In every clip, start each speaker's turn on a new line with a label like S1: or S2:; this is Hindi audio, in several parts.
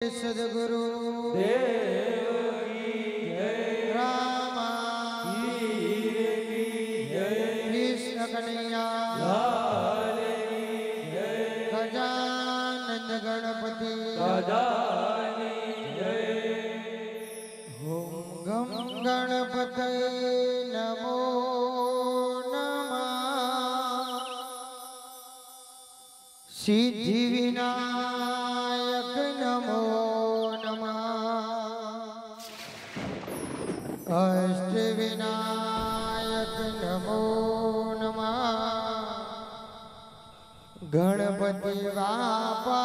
S1: सद्गुरु
S2: देव की जय,
S1: रामा
S2: की जय,
S1: कृष्ण कन्हैया
S2: लाल की जय,
S1: गजानन गणपति
S2: गजानन जय।
S1: ओम गम गणपतये नमो नमः। सिद्धि विनायक नमो नमः। अष्ट विनायक नमो नमः। गणपति बापा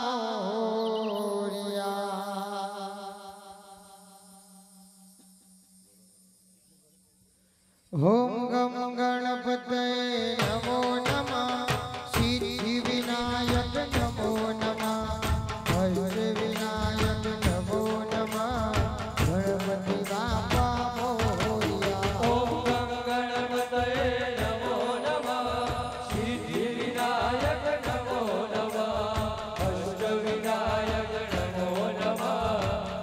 S1: मोरया। ओम गम गणपतये नमो नमः। सिद्धि विनायक नमो नमः। अष्ट विनायक नमो नमः। गणपति बापा मोरया।
S2: ओम गम गणपतये नमो नमः। सिद्धि विनायक नमो नमः। अष्ट विनायक नमो नमः।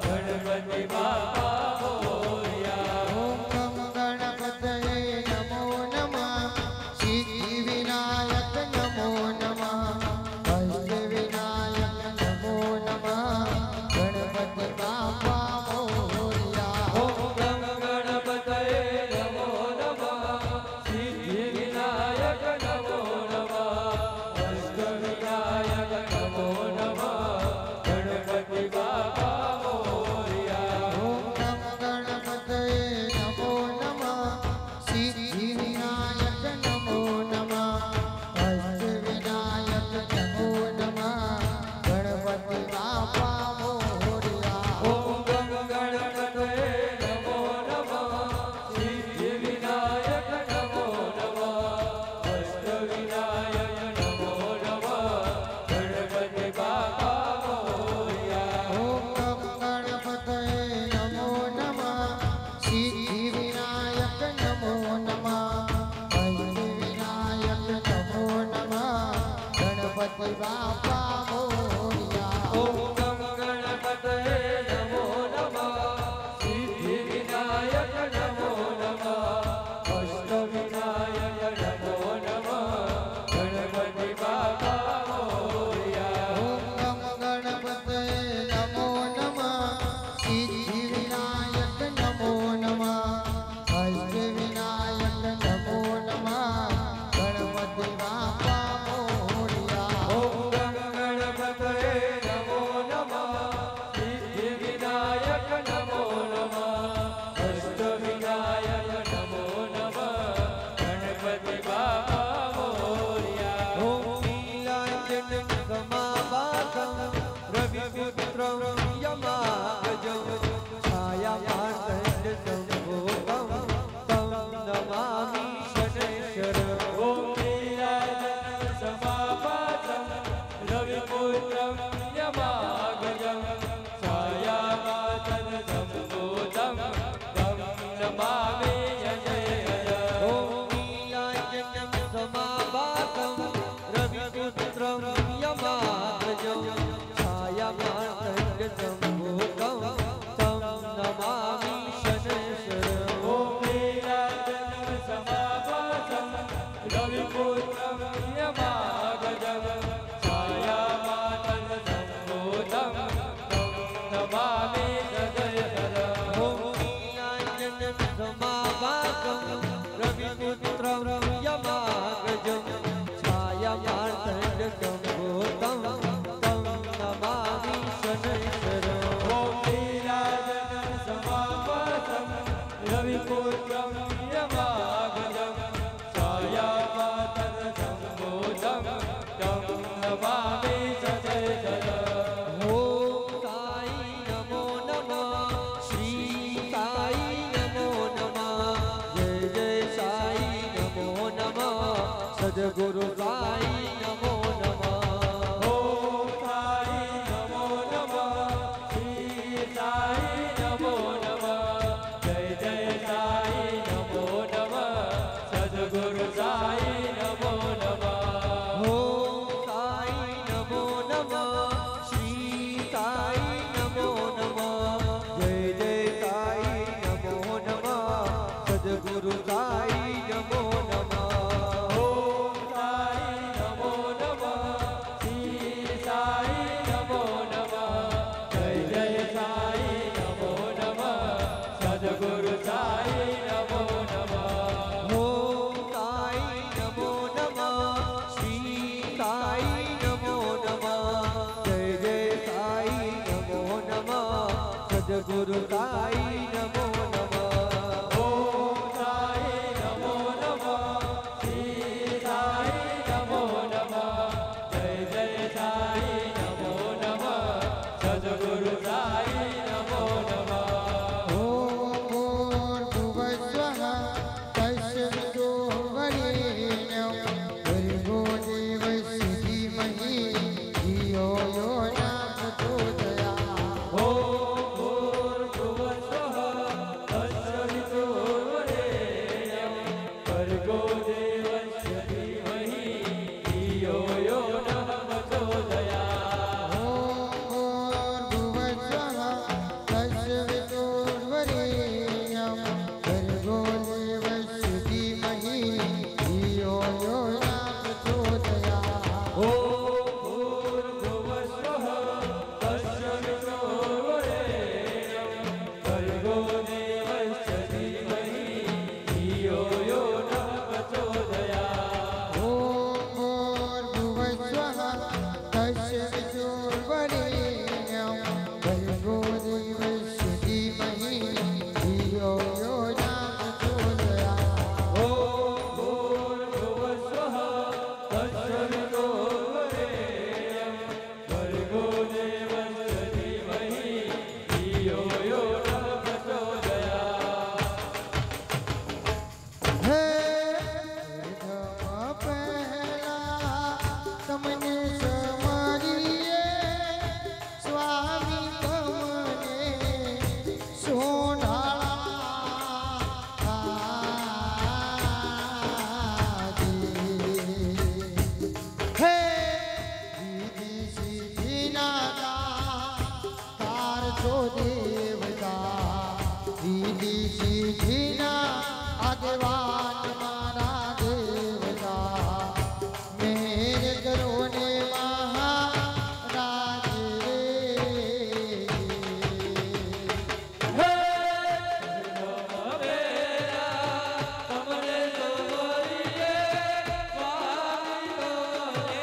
S2: गणपति बापा मोरया।
S1: ओम गम गणपतये नमो नमः। सिद्धि विनायक नमो नमः। अष्ट विनायक नमो नमः। गणपति बापा मोरया।
S2: ओम गम गणपतये नमो नमः। सिद्धि विनायक नमो नमः। अष्ट विनायक नमो नमः। गणपति बापा मोरया।
S1: ओम गम गणपतये नमो नमः। सिद्धि विनायक नमो नमः। अष्ट विनायक नमो नमः। गणपति बापा मोरया।
S2: ओम गम गणपतये नमो नमः। सिद्धि विनायक नमो नमः। अष्ट विनायक नमो नमः। गणपति बापा मोरया।
S1: ओम गम गणपतये नमो नमः। सिद्धि विनायक नमो नमः। अष्ट विनायक नमो नमः। गणपति बापा मोरया।
S2: ओम गम गणपतये नमो नमः। सिद्धि विनायक नमो नमः। अष्ट विनायक नमो नमः। गणपति बापा मोरया।
S1: ओम गम गणपतये नमो नमः। सिद्धि विनायक नमो नमः। अष्ट विनायक नमो नमः। गणपति बापा मोरया।
S2: ओम गम गणपतये नमो नमः। सिद्धि विनायक नमो नमः। अष्ट विनायक नमो नमः। गणपति बापा मोरया।
S3: ओम नीलांजन समाभासं रविपुत्रं यमागजं छायामार्तण्ड संभोगं तं नमामि शनैश्वरम्।
S2: ओम नीलांजन समाभासं रविपुत्रं यमागजं छायामातन संभूतं तं नमामि शनैश्वरम्।
S3: ओम नीलांजन समाभासं रविपुत्रं यमागजं छायामार्तण्ड संभोगं तं नमामि शनैश्वरम्।
S2: ओम नीलांजन समाभासं रविपुत्रं यमागजं छायामातन संभूतं तं नमामि शनैश्वरम्।
S3: ओम नीलांजन समाभासं रविपुत्रं यमागजं छायामार्तण्ड संभूतं तं नमामि शनैश्वरम्। સદગુરુ સાઈ નમો નમઃ.
S2: ઓમ સાઈ નમો નમઃ શ્રી સાઈ નમો નમઃ જય જય સાઈ નમો નમઃ સદગુરુ સાઈ નમો નમઃ
S1: ઓમ ભૂર્ભુવસ્વઃ તસ્ય વિતુર્વરેણ્યં ભર્ગો દેવસ્ય ધીમહિ ધિયો યો ન પ્રચોદયાत्.
S2: ઓમ ભૂર્ભુવસ્વઃ તસ્ય વિતુર્વરેણ્યં ભર્ગો દેવસ્ય ધીમહિ ધિયો યો નઃ પ્રચોદયાत्.
S1: ઓમ ભૂર્ભુવસ્વઃ તસ્ય વિતુર્વરેણ્યં ભર્ગો દેવસ્ય ધીમહિ ધિયો યો ન પ્રચોદયાत्.
S2: ઓમ ભૂર્ભુવસ્વઃ તસ્ય વિતુર્વરેણ્યં ભર્ગો દેવસ્ય ધીમહિ ધિયો યો નઃ પ્રચોદયાत्.
S1: ઓમ ભૂર્ભુવસ્વઃ તસ્ય વિતુર્વરેણ્યં ભર્ગો દેવસ્ય ધીમહિ ધિયો યો ન પ્રચોદયાत्.
S2: ઓમ ભૂર્ભુવસ્વઃ તસ્ય વિતુર્વરેણ્યં ભર્ગો દેવસ્ય ધીમહિ ધિયો યો નઃ પ્રચોદયાत्.
S1: હે પ્રથમ પહેલા તમને સમરીએ સ્વામી તમને સોનાળા દે. હે વિદેશી જીનાતા તાર છો દેવતા વિદેશી જીના આગેવાન મારા દેવતા મેર કરો ને મહારાજ રે.
S2: હે તમને સમરીએ સ્વામી તમને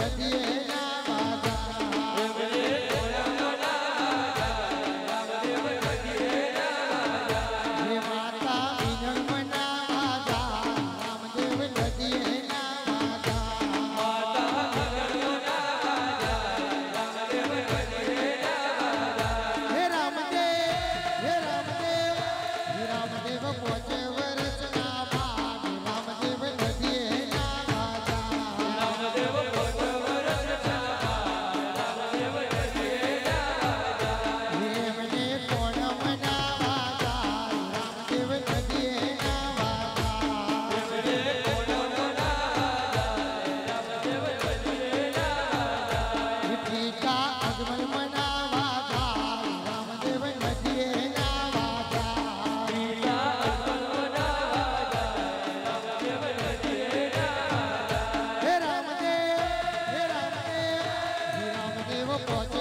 S1: નદીએ પહોંચે